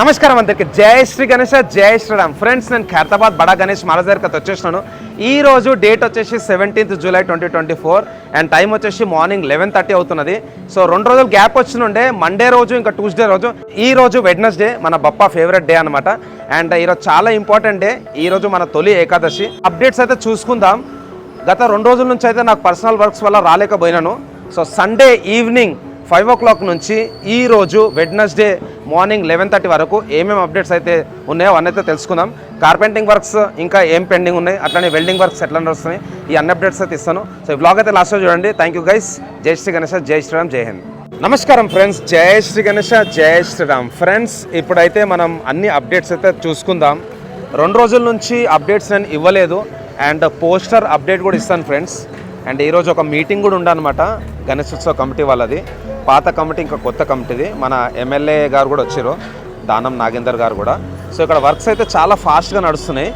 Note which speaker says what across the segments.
Speaker 1: నమస్కారం అందరికి జై శ్రీ గణేష్ జై శ్రీరామ్ ఫ్రెండ్స్. నేను ఖైరతాబాద్ బడా గణేష్ మహారాజ్ దగ్గరికి వచ్చేసినాను. ఈ రోజు డేట్ వచ్చేసి 17th July 2024 అండ్ టైం వచ్చేసి మార్నింగ్ 11:30 అవుతున్నది. సో 2 రోజులు గ్యాప్ వచ్చినుండే, మండే రోజు ఇంకా ట్యూస్డే రోజు. ఈ రోజు వెడ్నెస్డే, మన బప్పా ఫేవరెట్ డే అనమాట. అండ్ ఈరోజు చాలా ఇంపార్టెంట్ డే. ఈరోజు మన తొలి ఏకాదశి. అప్డేట్స్ అయితే చూసుకుందాం. గత 2 రోజుల నుంచి అయితే నాకు పర్సనల్ వర్క్స్ వల్ల రాలేకపోయినాను. సో సండే ఈవినింగ్ 5 o'clock నుంచి ఈ రోజు వెడ్నెస్డే మార్నింగ్ 11:30 వరకు ఏమేమి అప్డేట్స్ అయితే ఉన్నాయో అవన్నీ తెలుసుకుందాం. కార్పెంటింగ్ వర్క్స్ ఇంకా ఏం పెండింగ్ ఉన్నాయి, అట్లనే వెల్డింగ్ వర్క్స్ ఎట్లా నడుస్తున్నాయి, ఈ అన్ని అప్డేట్స్ అయితే ఇస్తాను. సో ఈ బ్లాగ్ అయితే లాస్ట్లో చూడండి. Thank you guys. జై శ్రీ గణేష్, జై శ్రీరామ్, జై హింద్. నమస్కారం ఫ్రెండ్స్, జై శ్రీ గణేష్, జై శ్రీరామ్. ఫ్రెండ్స్, ఇప్పుడైతే మనం అన్ని అప్డేట్స్ అయితే చూసుకుందాం. 2 రోజుల నుంచి అప్డేట్స్ నేను ఇవ్వలేదు అండ్ పోస్టర్ అప్డేట్ కూడా ఇస్తాను ఫ్రెండ్స్. అండ్ ఈరోజు ఒక మీటింగ్ కూడా ఉండనమాట గణేష్ ఉత్సవ కమిటీ వాళ్ళది. పాత కమిటీ ఇంకా కొత్త కమిటీది. మన ఎమ్మెల్యే గారు కూడా వచ్చారు, దానం నాగేందర్ గారు కూడా. సో ఇక్కడ వర్క్స్ అయితే చాలా ఫాస్ట్గా నడుస్తున్నాయి.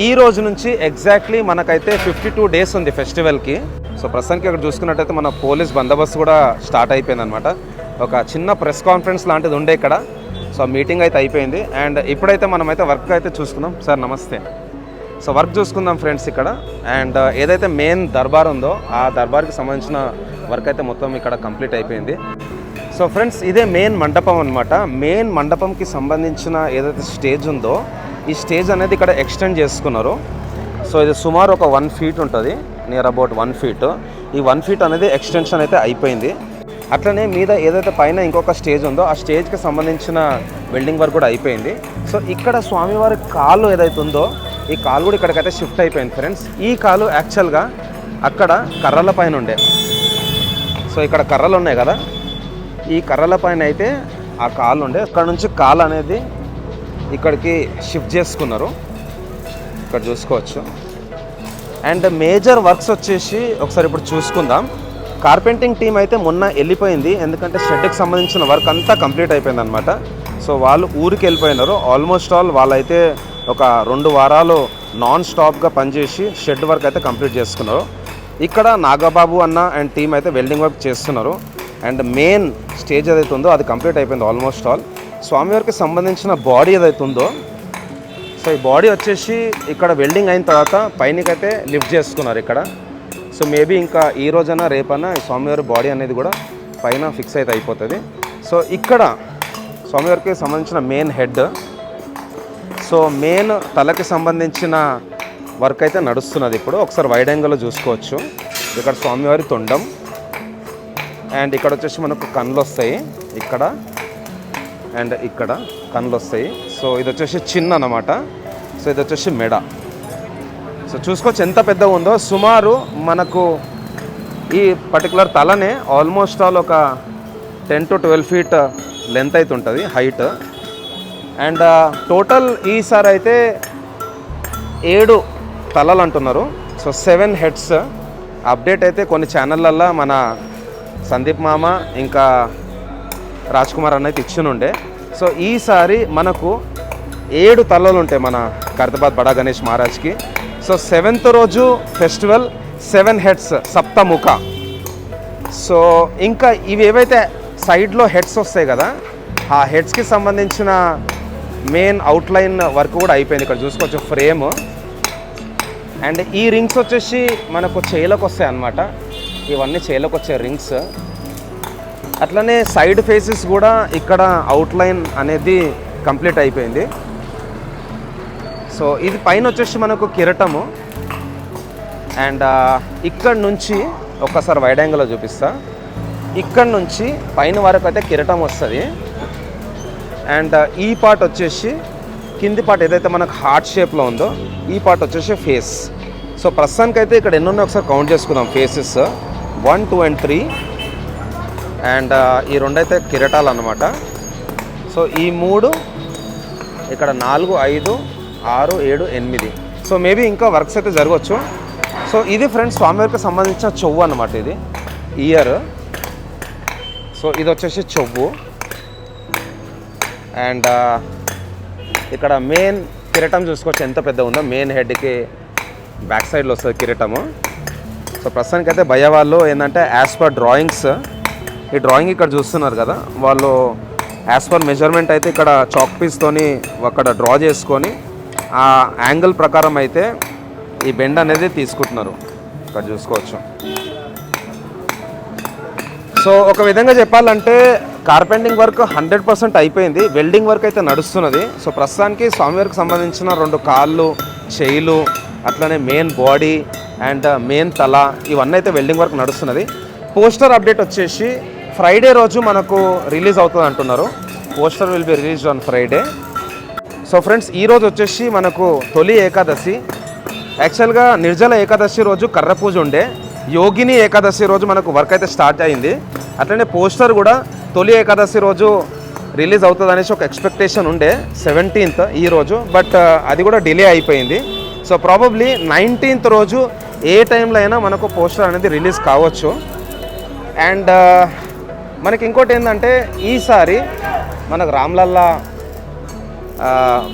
Speaker 1: ఈ రోజు నుంచి ఎగ్జాక్ట్లీ మనకైతే 52 days ఉంది ఫెస్టివల్కి. సో ప్రస్తుతానికి ఇక్కడ చూసుకున్నట్టయితే మన పోలీస్ బందోబస్తు కూడా స్టార్ట్ అయిపోయిందనమాట. ఒక చిన్న ప్రెస్ కాన్ఫరెన్స్ లాంటిది ఉండే ఇక్కడ. సో మీటింగ్ అయితే అయిపోయింది అండ్ ఇప్పుడైతే మనమైతే వర్క్ అయితే చూసుకుందాం. సార్ నమస్తే. సో వర్క్ చూసుకుందాం ఫ్రెండ్స్ ఇక్కడ. అండ్ ఏదైతే మెయిన్ దర్బార్ ఉందో ఆ దర్బార్కి సంబంధించిన వర్క్ అయితే మొత్తం ఇక్కడ కంప్లీట్ అయిపోయింది. సో ఫ్రెండ్స్, ఇదే మెయిన్ మండపం అనమాట. మెయిన్ మండపంకి సంబంధించిన ఏదైతే స్టేజ్ ఉందో ఈ స్టేజ్ అనేది ఇక్కడ ఎక్స్టెండ్ చేసుకున్నారు. సో ఇది సుమారు ఒక 1 feet ఉంటుంది, నియర్ అబౌట్ 1 feet. ఈ 1 feet అనేది ఎక్స్టెన్షన్ అయితే అయిపోయింది. అట్లనే మీద ఏదైతే పైన ఇంకొక స్టేజ్ ఉందో ఆ స్టేజ్కి సంబంధించిన వెల్డింగ్ వర్క్ కూడా అయిపోయింది. సో ఇక్కడ స్వామివారి కాలు ఏదైతే ఉందో ఈ కాలు కూడా ఇక్కడికైతే షిఫ్ట్ అయిపోయింది ఫ్రెండ్స్. ఈ కాలు యాక్చువల్గా అక్కడ కర్రల పైన ఉండే. సో ఇక్కడ కర్రలు ఉన్నాయి కదా, ఈ కర్రల పైన అయితే ఆ కాలు ఉండే. ఇక్కడ నుంచి కాలు అనేది ఇక్కడికి షిఫ్ట్ చేసుకున్నారు, ఇక్కడ చూసుకోవచ్చు. అండ్ మేజర్ వర్క్స్ వచ్చేసి ఒకసారి ఇప్పుడు చూసుకుందాం. కార్పెంటింగ్ టీం అయితే మొన్న వెళ్ళిపోయింది, ఎందుకంటే షెడ్కి సంబంధించిన వర్క్ అంతా కంప్లీట్ అయిపోయింది అనమాట. సో వాళ్ళు ఊరికి వెళ్ళిపోయినారు. ఆల్మోస్ట్ ఆల్ వాళ్ళైతే ఒక 2 వారాలు నాన్ స్టాప్గా పనిచేసి షెడ్ వర్క్ అయితే కంప్లీట్ చేసుకున్నారు. ఇక్కడ నాగబాబు అన్న అండ్ టీం అయితే వెల్డింగ్ వర్క్ చేస్తున్నారు. అండ్ మెయిన్ స్టేజ్ ఏదైతే ఉందో అది కంప్లీట్ అయిపోయింది ఆల్మోస్ట్ ఆల్. స్వామివారికి సంబంధించిన బాడీ ఏదైతే ఉందో, సో ఈ బాడీ వచ్చేసి ఇక్కడ వెల్డింగ్ అయిన తర్వాత పైనకైతే లిఫ్ట్ చేసుకున్నారు ఇక్కడ. సో మేబీ ఇంకా ఈ రోజైనా రేపైనా ఈ స్వామివారి బాడీ అనేది కూడా పైన ఫిక్స్ అయితే అయిపోతుంది. సో ఇక్కడ స్వామివారికి సంబంధించిన మెయిన్ హెడ్, సో మెయిన్ తలకి సంబంధించిన వర్క్ అయితే నడుస్తున్నది ఇప్పుడు. ఒకసారి వైడ్ యాంగిల్లో చూసుకోవచ్చు. ఇక్కడ స్వామివారి తొండం అండ్ ఇక్కడ వచ్చేసి మనకు కళ్ళు వస్తాయి, ఇక్కడ అండ్ ఇక్కడ కళ్ళు వస్తాయి. సో ఇది వచ్చేసి చిన్న అన్నమాట. సో ఇది వచ్చేసి మెడ. సో చూసుకోవచ్చు ఎంత పెద్దగా ఉందో. సుమారు మనకు ఈ పర్టికులర్ తలనే ఆల్మోస్ట్ ఆల్ ఒక 10 to 12 feet లెంత్ అయితే ఉంటుంది, హైట్. అండ్ టోటల్ ఈసారి అయితే 7 తలలు అంటున్నారు. So 7 heads. అప్డేట్ అయితే కొన్ని ఛానళ్ళల్లో మన సందీప్ మామ ఇంకా రాజ్ కుమార్ అన్న అయితే ఇచ్చినుండే. సో ఈసారి మనకు 7 తలలు ఉంటాయి మన ఖైరతాబాద్ బడా గణేష్ మహారాజ్కి. సో 7th రోజు ఫెస్టివల్, 7 heads, సప్తముఖ. సో ఇంకా ఇవి ఏవైతే సైడ్లో హెడ్స్ వస్తాయి కదా, ఆ హెడ్స్కి సంబంధించిన మెయిన్ అవుట్లైన్ వర్క్ కూడా అయిపోయింది. ఇక్కడ చూసుకోవచ్చు ఫ్రేమ్. అండ్ ఈ రింగ్స్ వచ్చేసి మనకు చేయిలకు వస్తాయి అన్నమాట. ఇవన్నీ చేయిలకు వచ్చే రింగ్స్. అట్లనే సైడ్ ఫేసెస్ కూడా ఇక్కడ అవుట్లైన్ అనేది కంప్లీట్ అయిపోయింది. సో ఇది పైన వచ్చేసి మనకు కిరీటము. అండ్ ఇక్కడ నుంచి ఒక్కసారి వైడ్ యాంగిల్లో చూపిస్తా. ఇక్కడ నుంచి పైన వరకు అయితే కిరీటం వస్తుంది. అండ్ ఈ పార్ట్ వచ్చేసి కింది పార్ట్ ఏదైతే మనకు హార్ట్ షేప్లో ఉందో ఈ పార్ట్ వచ్చేసి ఫేస్. సో ప్రస్తుతానికి అయితే ఇక్కడ ఎన్ని ఉన్నాయో ఒకసారి కౌంట్ చేసుకుందాం. Faces 1, 2 and 3. అండ్ ఈ 2 అయితే కిరీటాలు అన్నమాట. సో ఈ 3 ఇక్కడ 4, 5, 6, 7, 8. సో మేబీ ఇంకా వర్క్స్ అయితే జరగవచ్చు. సో ఇది ఫ్రెండ్స్ స్వామివారికి సంబంధించిన చెవు అన్నమాట. ఇది ఇయర్. సో ఇది వచ్చేసి చెవు. అండ్ ఇక్కడ మెయిన్ కిరీటం చూసుకోవచ్చు ఎంత పెద్ద ఉందో. మెయిన్ హెడ్కి బ్యాక్ సైడ్లో వస్తుంది కిరీటము. సో ప్రస్తుతానికి అయితే భయ వాళ్ళు ఏంటంటే యాజ్ పర్ డ్రాయింగ్స్, ఈ డ్రాయింగ్ ఇక్కడ చూస్తున్నారు కదా, వాళ్ళు యాజ్ పర్ మెజర్మెంట్ అయితే ఇక్కడ చాక్ పీస్తోని అక్కడ డ్రా చేసుకొని ఆ యాంగిల్ ప్రకారం అయితే ఈ బెండ్ అనేది తీసుకుంటున్నారు. ఇక్కడ చూసుకోవచ్చు. సో ఒక విధంగా చెప్పాలంటే కార్పెంటింగ్ వర్క్ 100% అయిపోయింది. వెల్డింగ్ వర్క్ అయితే నడుస్తున్నది. సో ప్రస్తుతానికి స్వామివారికి సంబంధించిన 2 కాళ్ళు, చేయిలు, అట్లనే మెయిన్ బాడీ అండ్ మెయిన్ తల ఇవన్నీ అయితే వెల్డింగ్ వర్క్ నడుస్తున్నది. పోస్టర్ అప్డేట్ వచ్చేసి ఫ్రైడే రోజు మనకు రిలీజ్ అవుతుంది అంటున్నారు. Poster will be released on Friday. So friends, ఈరోజు వచ్చేసి మనకు తొలి ఏకాదశి. యాక్చువల్గా నిర్జల ఏకాదశి రోజు కర్ర పూజ ఉండే, యోగిని ఏకాదశి రోజు మనకు వర్క్ అయితే స్టార్ట్ అయింది. అట్లనే పోస్టర్ కూడా తొలి ఏకాదశి రోజు రిలీజ్ అవుతుంది అనేసి ఒక ఎక్స్పెక్టేషన్ ఉండే 17th ఈరోజు, బట్ అది కూడా డిలే అయిపోయింది. సో ప్రాబబ్లీ 19th రోజు ఏ టైంలో అయినా మనకు పోస్టర్ అనేది రిలీజ్ కావచ్చు. అండ్ మనకి ఇంకోటి ఏంటంటే ఈసారి మనకు రామ్లల్లా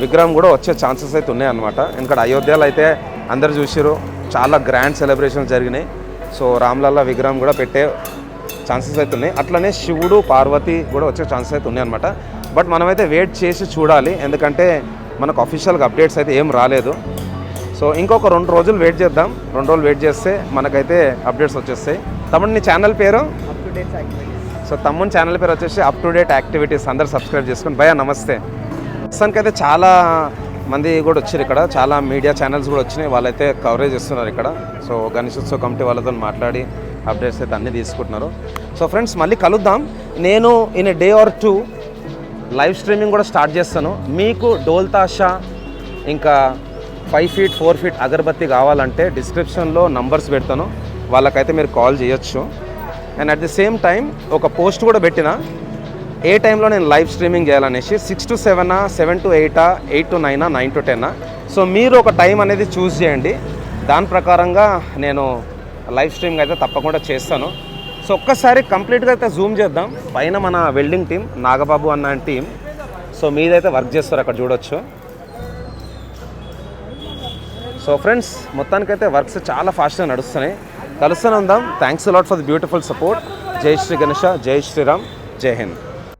Speaker 1: విగ్రహం కూడా వచ్చే ఛాన్సెస్ అయితే ఉన్నాయన్నమాట. ఎందుకంటే అయోధ్యలో అయితే అందరు చూసారు, చాలా గ్రాండ్ సెలబ్రేషన్స్ జరిగినాయి. సో రామ్లల్లా విగ్రహం కూడా పెట్టే ఛాన్సెస్ అయితే ఉన్నాయి. అట్లనే శివుడు, పార్వతి కూడా వచ్చే ఛాన్సెస్ అయితే ఉన్నాయి అనమాట. బట్ మనమైతే వెయిట్ చేసి చూడాలి, ఎందుకంటే మనకు అఫీషియల్గా అప్డేట్స్ అయితే ఏం రాలేదు. సో ఇంకొక 2 రోజులు వెయిట్ చేద్దాం. 2 రోజులు వెయిట్ చేస్తే మనకైతే అప్డేట్స్ వచ్చేస్తాయి. తమ్ముడు నీ ఛానల్ పేరు? సో తమ్ముని ఛానల్ పేరు వచ్చేసి అప్ టు డేట్ యాక్టివిటీస్. అందరు సబ్స్క్రైబ్ చేసుకుని. భయ్యా నమస్తే. ప్రస్తుతానికి అయితే చాలా మంది కూడా వచ్చారు ఇక్కడ, చాలా మీడియా ఛానల్స్ కూడా వచ్చినాయి, వాళ్ళైతే కవరేజ్ ఇస్తున్నారు ఇక్కడ. సో గణేశోత్సవ కమిటీ వాళ్ళతో మాట్లాడి అప్డేట్స్ అయితే అన్నీ తీసుకుంటున్నారు. సో ఫ్రెండ్స్, మళ్ళీ కలుద్దాం. నేను in a day or 2 live streaming కూడా స్టార్ట్ చేస్తాను. మీకు డోల్ తాషా ఇంకా 5 feet 4 feet అగరబత్తి కావాలంటే డిస్క్రిప్షన్లో నంబర్స్ పెడతాను, వాళ్ళకైతే మీరు కాల్ చేయొచ్చు. And at the same time ఒక పోస్ట్ కూడా పెట్టిన ఏ టైంలో నేను లైవ్ స్ట్రీమింగ్ చేయాలనేసి 6 to 7, 7 to 8, 8 to 9, 9 to 10. So మీరు ఒక టైం అనేది చూస్ చేయండి, దాని ప్రకారంగా నేను లైవ్ స్ట్రీమింగ్ అయితే తప్పకుండా చేస్తాను. సో ఒక్కసారి కంప్లీట్గా అయితే జూమ్ చేద్దాం. పైన మన వెల్డింగ్ టీం, నాగబాబు అన్న టీం, సో మీదైతే వర్క్ చేస్తారు, అక్కడ చూడొచ్చు. సో ఫ్రెండ్స్, మొత్తానికైతే వర్క్స్ చాలా ఫాస్ట్గా నడుస్తున్నాయి. కలుస్తూనే ఉందాం. Thanks a lot for the beautiful support. జై శ్రీ గణేష, జై శ్రీరామ్, జై హింద్.